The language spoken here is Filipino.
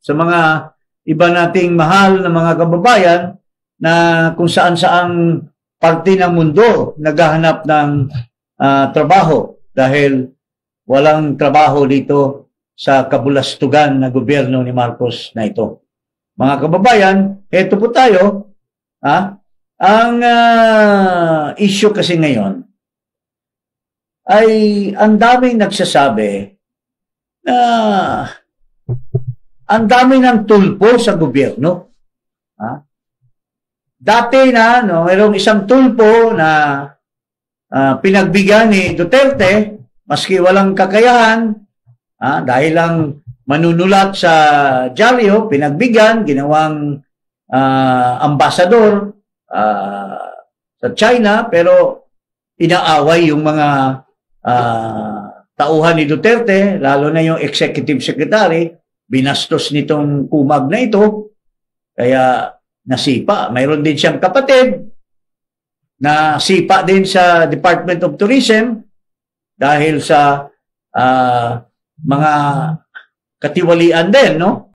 sa mga iba nating mahal na mga kababayan na kung saan-saang parte ng mundo naghahanap ng trabaho dahil walang trabaho dito sa kabulastugan na gobyerno ni Marcos na ito. Mga kababayan, eto po tayo. Ang issue kasi ngayon ay ang daming nagsasabi na ang dami ng tulpo sa gobyerno. Dati na, mayroong isang tulpo na pinagbigyan ni Duterte, maski walang kakayahan, dahil lang manunulat sa dyaryo, pinagbigyan, ginawang ambasador sa China, pero inaaway yung mga tauhan ni Duterte, lalo na yung executive secretary, binastos nitong kumag na ito, kaya nasipa. Mayroon din siyang kapatid na sipa din sa Department of Tourism dahil sa mga katiwalian din, no?